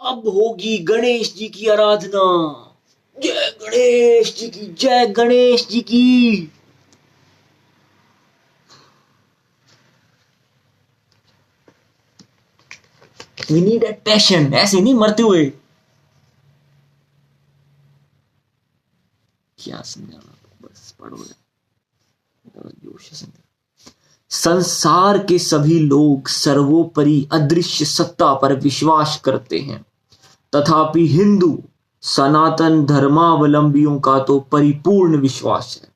अब होगी गणेश जी की आराधना। जय गणेश जी की, जय गणेश जी की। We need that passion, ऐसे नहीं मरते हुए। क्या समझाना, बस पढ़ो जोश से। संसार के सभी लोग सर्वोपरि अदृश्य सत्ता पर विश्वास करते हैं, तथापि हिंदू सनातन धर्मावलंबियों का तो परिपूर्ण विश्वास है।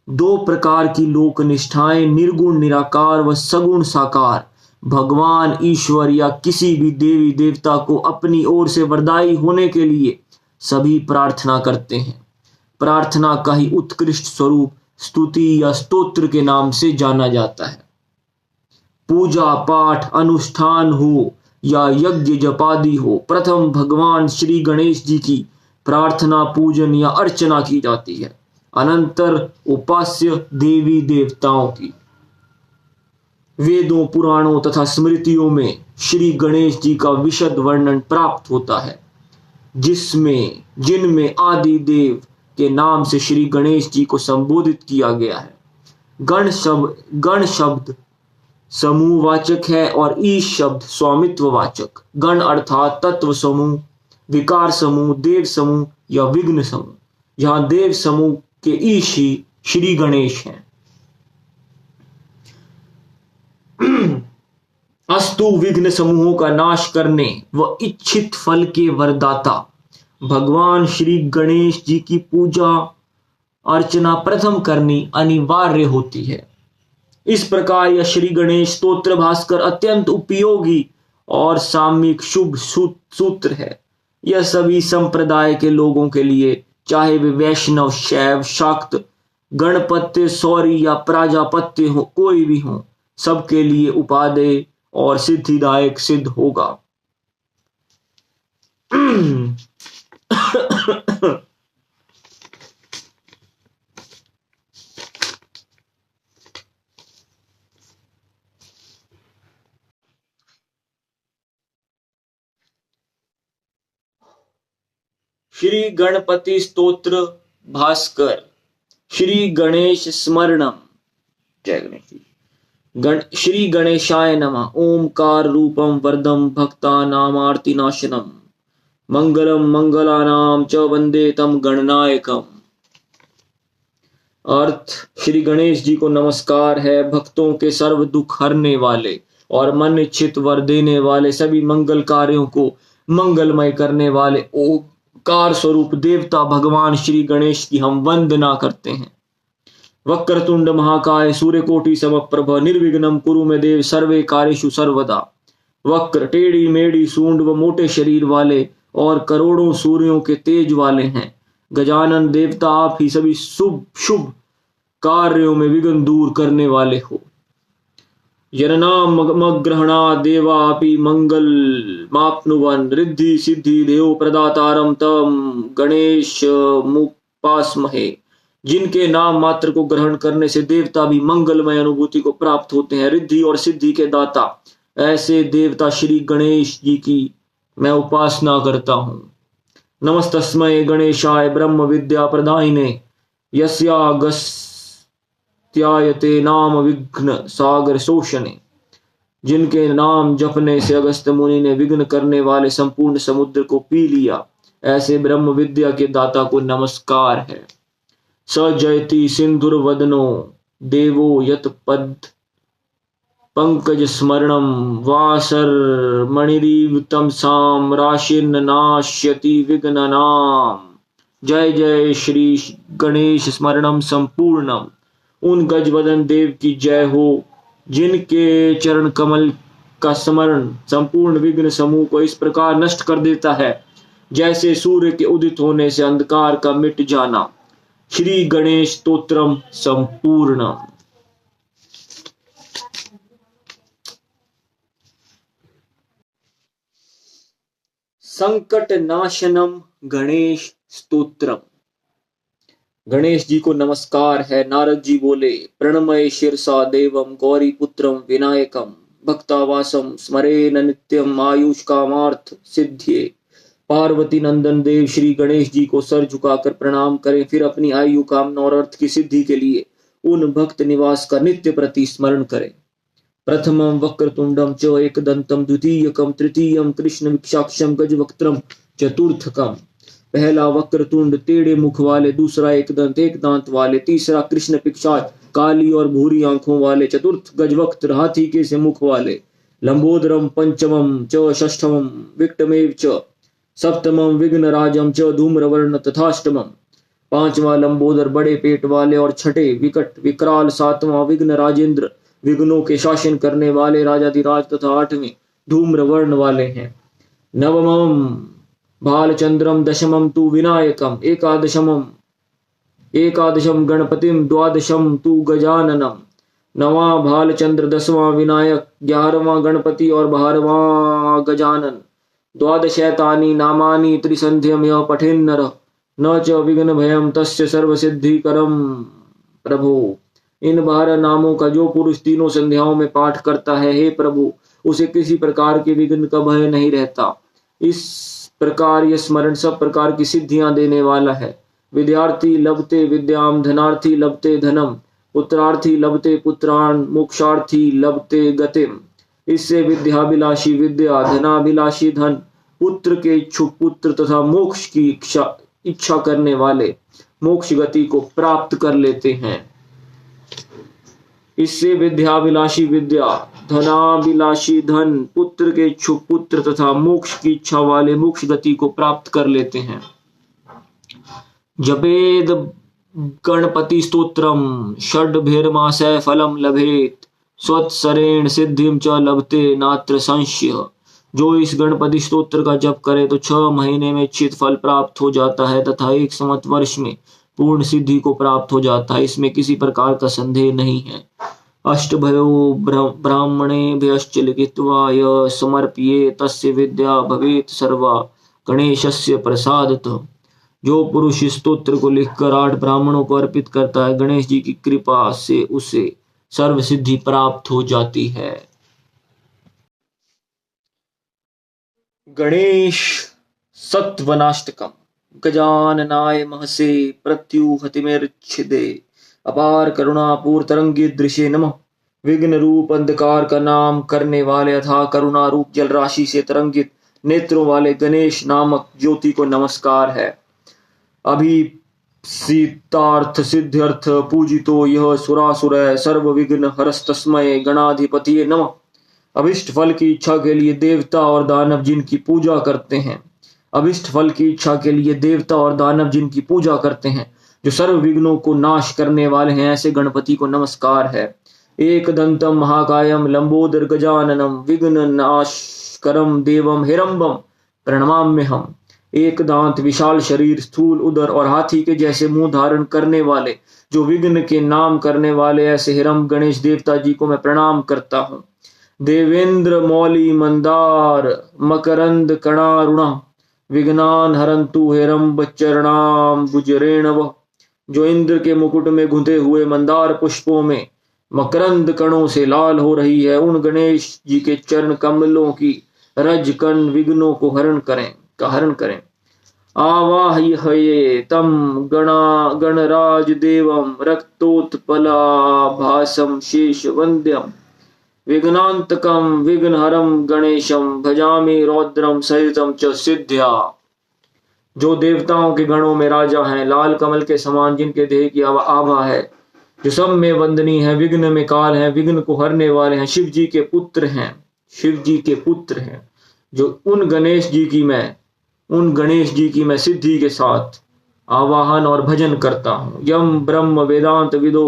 दो प्रकार की लोक निष्ठाएं, निर्गुण निराकार व सगुण साकार, भगवान ईश्वर या किसी भी देवी देवता को अपनी ओर से वरदायी होने के लिए सभी प्रार्थना करते हैं। प्रार्थना का ही उत्कृष्ट स्वरूप स्तुति या स्तोत्र के नाम से जाना जाता है। पूजा पाठ अनुष्ठान हो या यज्ञ जपादि हो, प्रथम भगवान श्री गणेश जी की प्रार्थना पूजन या अर्चना की जाती है, अनंतर उपास्य देवी देवताओं की। वेदों पुराणों तथा स्मृतियों में श्री गणेश जी का विशद वर्णन प्राप्त होता है, जिनमें आदि देव के नाम से श्री गणेश जी को संबोधित किया गया है। गण शब्द समूहवाचक है और ईश शब्द स्वामित्ववाचक। गण अर्थात तत्व समूह, विकार समूह, देव समूह या विघ्न समूह। यहां देव समूह के ईश ही श्री गणेश हैं। अस्तु विघ्न समूहों का नाश करने व इच्छित फल के वरदाता भगवान श्री गणेश जी की पूजा अर्चना प्रथम करनी अनिवार्य होती है। इस प्रकार यह श्री गणेश स्तोत्र भास्कर अत्यंत उपयोगी और सामयिक शुभ सूत्र है। यह सभी संप्रदाय के लोगों के लिए, चाहे वे वैष्णव, शैव, शाक्त, गणपत्य, सौरी या प्राजापत्य हो, कोई भी हो, सबके लिए उपादेय और सिद्धिदायक सिद्ध होगा। श्री गणपति स्तोत्र भास्कर। श्री गणेश स्मरणम। जय गणेश। श्री गणेशाय नमः। ओमकार रूपम वरदम भक्तानामार्ति नाशनम, मंगलम मंगलानाम च वंदे तम गणनायकम। अर्थ: श्री गणेश जी को नमस्कार है, भक्तों के सर्व दुख हरने वाले और मन इच्छित वर देने वाले, सभी मंगल कार्यों को मंगलमय करने वाले ओंकार स्वरूप देवता भगवान श्री गणेश की हम वंदना करते हैं। वक्रतुंड महाकाय सूर्यकोटि समप्रभ निर्विघ्नं कुरु मे देव सर्वे कार्येषु सर्वदा। वक्र, टेढ़ी मेढ़ी सूंड व मोटे शरीर वाले और करोड़ों सूर्यों के तेज वाले हैं। गजानन देवता, आप ही सभी शुभ कार्यों में विघ्न दूर करने वाले हो। जननाम ग्रहणा देवापि मंगल माप्नुवन, रिद्धि सिद्धि देव प्रदातारम तम गणेश मुपास्महे। जिनके नाम मात्र को ग्रहण करने से देवता भी मंगलमय अनुभूति को प्राप्त होते हैं, रिद्धि और सिद्धि के दाता, ऐसे देवता श्री गणेश जी की मैं उपासना करता हूं। नमस्तस्मै गणेशाय ब्रह्म विद्या प्रदायिने, यस्यागस्त्यायते नाम विघ्न सागर शोषणे। जिनके नाम जपने से अगस्त्य मुनि ने विघ्न करने वाले संपूर्ण समुद्र को पी लिया, ऐसे ब्रह्म विद्या के दाता को नमस्कार है। स जयति सिंधुर्वदनो देवो यत पद पंकज स्मरणम, वासर मणिरीव तमसाम राशिर्न नाश्यति विघ्ननाम। जय जय श्री गणेश स्मरणम संपूर्णम। उन गजवदन देव की जय हो, जिनके चरण कमल का स्मरण संपूर्ण विघ्न समूह को इस प्रकार नष्ट कर देता है, जैसे सूर्य के उदित होने से अंधकार का मिट जाना। श्री गणेश स्तोत्रम संपूर्ण। संकट नाशनम गणेश स्तोत्रम। गणेश जी को नमस्कार है। नारद जी बोले, प्रणमय शिरसा देवम गौरी पुत्रम विनायकम भक्तावासम स्मरेन नित्यम आयुष कामार्थ सिद्धिये। पार्वती नंदन देव श्री गणेश जी को सर झुकाकर प्रणाम करें, फिर अपनी आयु कामना और अर्थ की सिद्धि के लिए उन भक्त निवास का नित्य प्रति स्मरण करें। प्रथमं वक्रतुंडम च एकदंतम, द्वितीयकम तृतीयम कृष्ण विक्षाक्षम गजवक्त्रम चतुर्थकम। पहला वक्रतुंड टेढ़े मुख वाले, दूसरा एक दांत वाले, तीसरा कृष्ण पिक्षाच काली और भूरी आंखों वाले, चतुर्थ गजवक्त्र हाथी के से मुख वाले, लंबोदरम पंचमम च षष्ठमम विक्टमेव च सप्तमम विघ्नराजम च धूम्रवर्ण तथाष्टमम। पांचवा लंबोदर बड़े पेट वाले और छठे विकट विकराल, सातवां विघ्न राजेंद्र विघ्नों के शासन करने वाले राजाधिराज तथा आठवें धूम्र वर्ण वाले हैं। नवमम भालचंद्रम, दशमम तु विनायकम, एकादशम गणपतिम, द्वादशम तु गजाननम। नवा भालचंद्र, 10वां विनायक, 11वां गणपति और 12वां गजानन। द्वादशैतानि नामानि त्रिसंध्यम यः पठेन्नरः न च विघ्न भयम तस्य सर्वसिद्धिकरम। प्रभु, इन 12 नामों का जो पुरुष तीनों संध्याओं में पाठ करता है, हे प्रभु, उसे किसी प्रकार के विघ्न का भय नहीं रहता। इस प्रकार यह स्मरण सब प्रकार की सिद्धियां देने वाला है। विद्यार्थी लभते विद्याम, धनार्थी लभते धनम, पुत्रार्थी लभते पुत्रान, मोक्षार्थी लभते गतिम। इससे विद्याभिलाषी विद्या, धनाभिलाषी धन, पुत्र के इच्छुक पुत्र तथा मोक्ष की इच्छा करने वाले मोक्ष गति को प्राप्त कर लेते हैं। इससे विद्याभिलाषी विद्या, धनाभिलाषी धन, पुत्र के इच्छुक पुत्र तथा मोक्ष की इच्छा वाले मोक्ष गति को प्राप्त कर लेते हैं। जपेद गणपति स्तोत्रम षड्भिर्मासै फलम लभेत, स्वत्सरेण सिद्धिम च लभते नात्र संशय। जो इस गणपति स्तोत्र का जप करे तो 6 महीने में इच्छित फल प्राप्त हो जाता है तथा 1 संवत वर्ष में पूर्ण सिद्धि को प्राप्त हो जाता है, इसमें किसी प्रकार का संदेह नहीं है। अष्टभयो ब्राह्मणे भयश्च लिखित्वा य समर्प्ये तस्य विद्या भवेत सर्वा गणेशस्य प्रसादतः। जो पुरुष इस स्तोत्र को लिखकर 8 ब्राह्मणों को अर्पित करता है, गणेश जी की कृपा से उसे सर्व सिद्धि प्राप्त हो जाती है। गणेश सत्वनाष्टकम, गजाननाय महसे प्रत्युहतिमेर्च्छिदे, अपार करुणापूर तरंगी दृश्य नमः। विघ्न रूप अंधकार का नाम करने वाले अथा करुणा रूप जल राशि से तरंगित नेत्रों वाले गणेश नामक ज्योति को नमस्कार है। अभी सीतार्थ सिद्ध्यर्थ पूजितो यह सुरासुर सर्व विघ्न हरस्तस्मय गणाधिपति नमः। अभिष्ट फल की इच्छा के लिए देवता और दानव जिनकी पूजा करते हैं, अभिष्ट फल की इच्छा के लिए देवता और दानव जिनकी पूजा करते हैं, जो सर्व विघ्नों को नाश करने वाले हैं, ऐसे गणपति को नमस्कार है। एक दंतम महाकायम लंबोदर गजाननम विघ्न नाशकरम देवम हिरंबम प्रणमाम्य हम। एक दांत, विशाल शरीर, स्थूल उदर और हाथी के जैसे मुंह धारण करने वाले, जो विघ्न के नाम करने वाले ऐसे हिरम गणेश देवता जी को मैं प्रणाम करता हूँ। देवेंद्र मौली मंदार मकरंद कणारुणा विघ्नान हरंतु हेरंब चरणाम बुजरेणव। जो इंद्र के मुकुट में गुंथे हुए मंदार पुष्पों में मकरंद कणों से लाल हो रही है, उन गणेश जी के चरण कमलों की रज कण विघ्नों को हरण करें। आवाह्ये तम गणराज देवम रक्तोत्पला भासम शेष वंद्यम विघ्नांतकम विघ्नहरम गणेशम भजामि रौद्रम सहितम च सिद्ध्या। जो देवताओं के गणों में राजा हैं, लाल कमल के समान जिनके देह की आभा है, जो सब में वंदनीय है, विघ्न में काल है, विघ्न को हरने वाले हैं, शिव जी के पुत्र हैं, जो उन गणेश जी की मैं सिद्धि के साथ आवाहन और भजन करता हूँ। यम ब्रह्म वेदांत विदो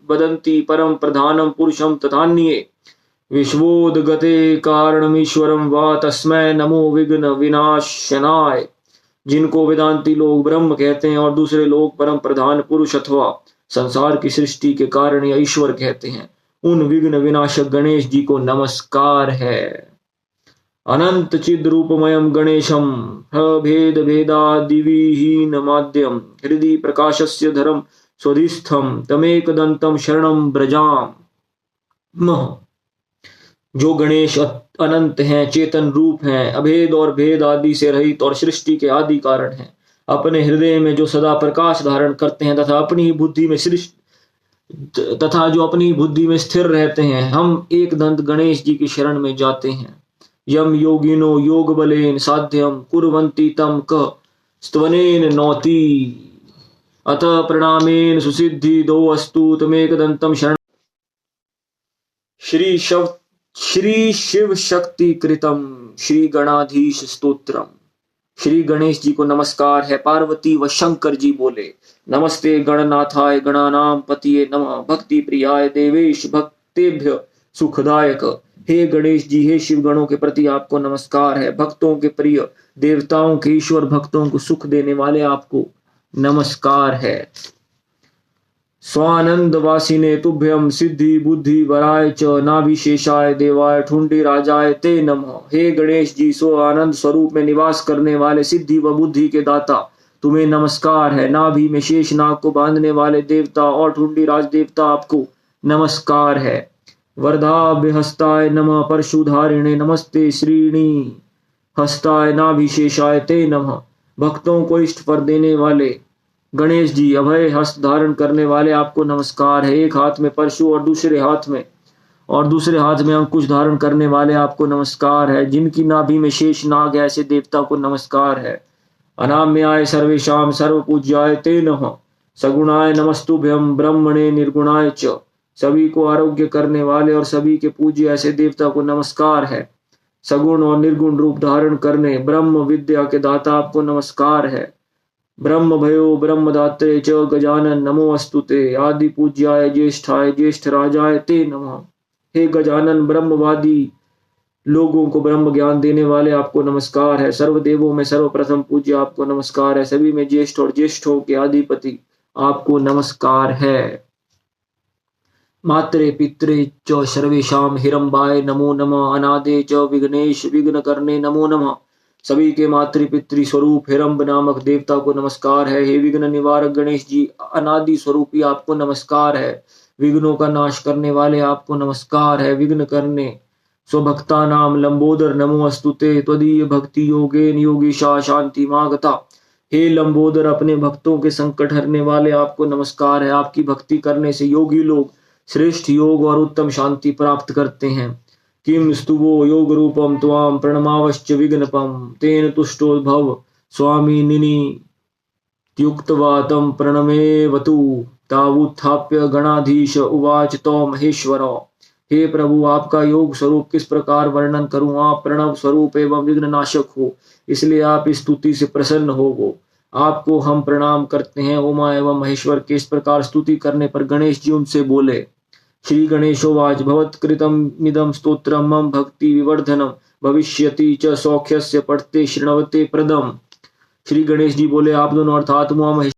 वदंती परम प्रधानम पुरुषम तथान्ये विश्वोदगते कारणमीश्वरम वा तस्मै नमो विघ्न विनाशनाय। जिनको वेदांती लोग ब्रह्म कहते हैं और दूसरे लोग परम प्रधान पुरुष अथवा संसार की सृष्टि के कारण या ईश्वर कहते हैं, उन विघ्न विनाशक गणेश जी को नमस्कार है। अनंत चिद रूपमयम गणेशम भेद भेदादिविहीन माध्यम हृदि प्रकाशस्य धरम स्वधिस्थम तमेक दंतम शरणम ब्रजाम। जो गणेश अनंत हैं, चेतन रूप हैं, अभेद और भेद आदि से रहित और सृष्टि के आदि कारण हैं, अपने हृदय में जो सदा प्रकाश धारण करते हैं तथा अपनी बुद्धि में स्थिर रहते हैं, हम एक दंत गणेश जी की शरण में जाते हैं। यम योगिनो योग बलेन साध्यम कुर्वन्ति तम क स्तवनेन नौति अतः प्रणामेन सुसिद्धि दो अस्तु तमेक दंतम शरण। श्री शिव शक्ति कृतम श्री गणाधीश स्तोत्रम। श्री गणेश जी को नमस्कार है। पार्वती व शंकर जी बोले, नमस्ते गणनाथाय गणानाम पतिये नमः, भक्ति प्रियाय देवेश भक्तेभ्य सुखदायक। हे गणेश जी, हे शिव गणों के प्रति आपको नमस्कार है। भक्तों के प्रिय, देवताओं के ईश्वर, भक्तों को सुख देने वाले आपको नमस्कार है। स्वानंद वासिने तुभ्यम सिद्धि बुद्धि वराय च नाभिशेषाय देवाय ठुंडी राजाय ते नमः। हे गणेश जी, सो आनंद स्वरूप में निवास करने वाले सिद्धि व बुद्धि के दाता, तुम्हें नमस्कार है। नाभि में शेष नाग को बांधने वाले देवता और ठुंडी राज देवता, आपको नमस्कार है। वरदाभ्यहस्ताय नमः परशुधारिणे नमस्ते श्रीणी हस्ताय नाभिशेषाय ते नमः। भक्तों को इष्ट फल देने वाले गणेश जी, अभय हस्त धारण करने वाले, आपको नमस्कार है। एक हाथ में परशु और दूसरे हाथ में अंकुश धारण करने वाले, आपको नमस्कार है। जिनकी नाभि में शेष नाग है, ऐसे देवता को नमस्कार है। अनाम्याय सर्वेशाम सर्व पूज्याय ते नमः। सगुणाय नमस्तुभ्यम ब्रह्मणे निर्गुणाय च। सभी को आरोग्य करने वाले और सभी के पूज्य ऐसे देवता को नमस्कार है। सगुण और निर्गुण रूप धारण करने ब्रह्म विद्या के दाता, आपको नमस्कार है। ब्रह्म भयो ब्रह्मदात्रे च गजानन नमो अस्तुते। आदि पूज्याय ज्येष्ठाय ज्येष्ठ राजाय ते नमः। हे गजानन, ब्रह्मवादी लोगों को ब्रह्म ज्ञान देने वाले, आपको नमस्कार है। सर्वदेवों में सर्वप्रथम पूज्य, आपको नमस्कार है। सभी में ज्येष्ठ और ज्येष्ठों के अधिपति, आपको नमस्कार है। मात्रे पित्रे च सर्वेशाम हिरंबाय नमो नमः। अनादे च विघ्नेश विघ्न करने नमो नमः। सभी के मातृपितृ स्वरूप हिरंब नामक देवता को नमस्कार है। हे विघ्न निवारक गणेश जी, अनादि स्वरूपी आपको नमस्कार है। विघ्नों का नाश करने वाले, आपको नमस्कार है। विघ्न करने स्वभक्ता नाम लंबोदर नमो अस्तुते। त्वदीय भक्ति योगेन योगीशा शांति मागता। हे लंबोदर, अपने भक्तों के संकट हरने वाले, आपको नमस्कार है। आपकी भक्ति करने से योगी लोग श्रेष्ठ योग और उत्तम शांति प्राप्त करते हैं। किम स्तुवो योग रूपम त्वाम प्रणमावश्च विघ्नपम तेन तुष्टो भव स्वामी नियुक्त्वा तम प्रणमेवतु। तावुत्थाप्य गणाधीश उवाच तो महेश्वर। हे प्रभु, आपका योग स्वरूप किस प्रकार वर्णन करूं। आप प्रणव स्वरूप एवं विघ्न नाशक हो, इसलिए आप इस स्तुति से प्रसन्न हो। आपको हम प्रणाम करते हैं। उमा एवं महेश्वर के इस प्रकार स्तुति करने पर गणेश जी उनसे बोले, श्री गणेशोवाच भवत्कृतमिदं स्तोत्रं मम भक्ति विवर्धनम भविष्यति च सौख्यस्य पठते शृण्वते प्रदम। श्री गणेश जी बोले, आप दोनों अर्थात उमा महेश्वर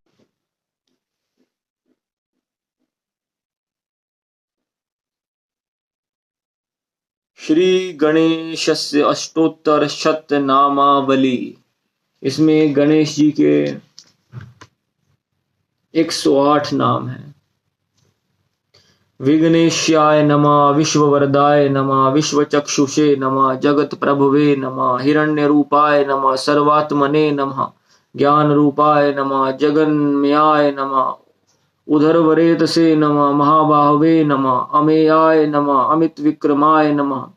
श्री गणेशस्य अष्टोत्तर शत नामावली। इसमें गणेश जी के 108 नाम हैं। विघ्नेश्याय नमः, विश्ववरदाय नमः, विश्वचक्षुषे नमः, जगत प्रभवे नमः, हिरण्य रूपाय नमः, सर्वात्मने नमः, ज्ञान रूपाय नमः, जगन्मयाय नमः, उदरवरेतसे नमः, महाबाहवे नमः, अमेयाय नमः, अमित विक्रमाय नमः,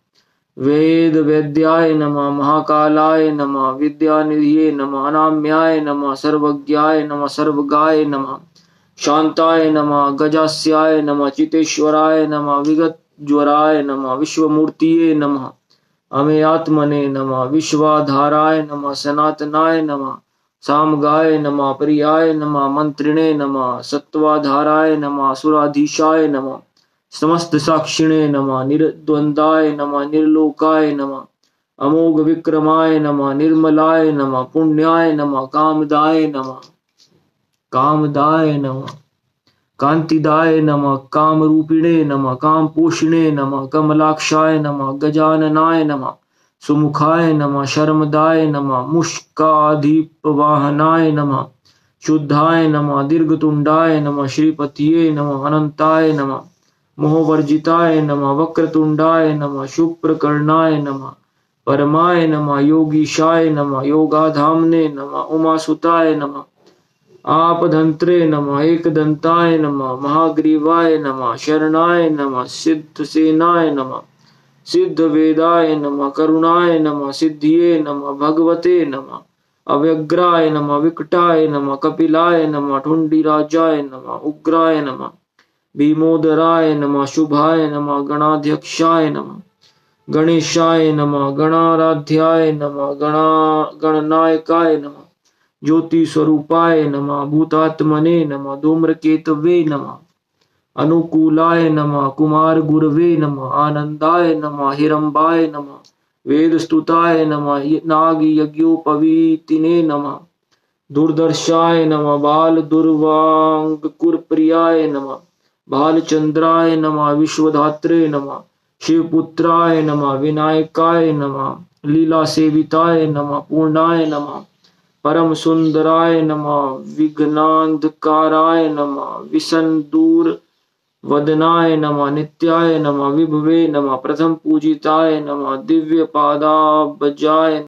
वेद वेद्याय नमः, महाकालाय नमः, विद्यानिधिये नमः, अनाम्याय नमः, सर्वज्ञाय नमः, सर्वगाय नमः, शांताय नमः, गजास्याय नमः, चितेश्वराय नमः, विगत ज्वराय नमः, विश्वमूर्तिये नमः, अमेयात्मने नमः, विश्वाधाराय नमः, सनातनाय नमः, सामगाय नमः, प्रियाय नमः, मंत्रिणे नमः, सत्वाधाराय नमः, सुराधीशाय नमः, समस्त साक्षिणे नमः, निर्द्वंदाय नमः, निर्लोकाय नमः, अमोघ विक्रमाय नमः, निर्मलाय नमः, पुण्याय नमः, कामदाय नमः, कांतिदाय नमः, कामरूपिणे नमः, कामपोषिणे नमः, कमलाक्षाय नमः, गजाननाय नमः, सुमुखाय नमः, शर्मदाय नमः, मुष्काधिपवाहनाय नमः, शुद्धाय नमः, दीर्घतुंडाय नमः, श्रीपतिये नमः, अनंताय नमः, मोहवर्जिताय नमः, वक्रतुंडाय नमः, शुभ्रकर्णाय नमः, परमाय नमः, योगीशाय नमः, योगाधामने नमः, उमासुताय नमः, आपधंत्रे नमः, एकदंताय नमः, महाग्रीवाय नमः, शरणाय नमः, सिद्धसेनाय नमः, सिद्धवेदाय नमः, करुणाय नमः, सिद्धिये नमः, भगवते नमः, अव्यग्राय नमः, विकटाय नमः, कपिलाय नमः, ठुंडीराजाय नमः, उग्राय नमः, भीमोदराय नमः, शुभाय नमः, गणाध्यक्षाय नमः, गणेशाय नमः, गणाराध्याय नमः, गणनायकाय नमः, ज्योति स्वरूपाय नमः, भूतात्मने नमः, धूम्रकेतवे नमः, अनुकूलाय नमः, कुमार गुरवे नमः, आनंदाय नमः, हिरंबाय नमः, वेदस्तुताय नमः, नाग यज्ञोपवीतिने नमः, दुर्दर्शाय नमः, बाल दुर्वांकुरप्रियाय नमः, बालचंद्राय नमः, विश्वधात्रे नमः, शिवपुत्राय नमः, विनायकाय नमः, लीला सेविताय नमः, पूर्णाय नमः, परम सुंदराय नमः, विघ्नांधकाराय नमः, विसंदूर वदनाय नमः, नित्याय नमः, विभवे नमः, प्रथम पूजिताय नमः, दिव्य पादाब्जाय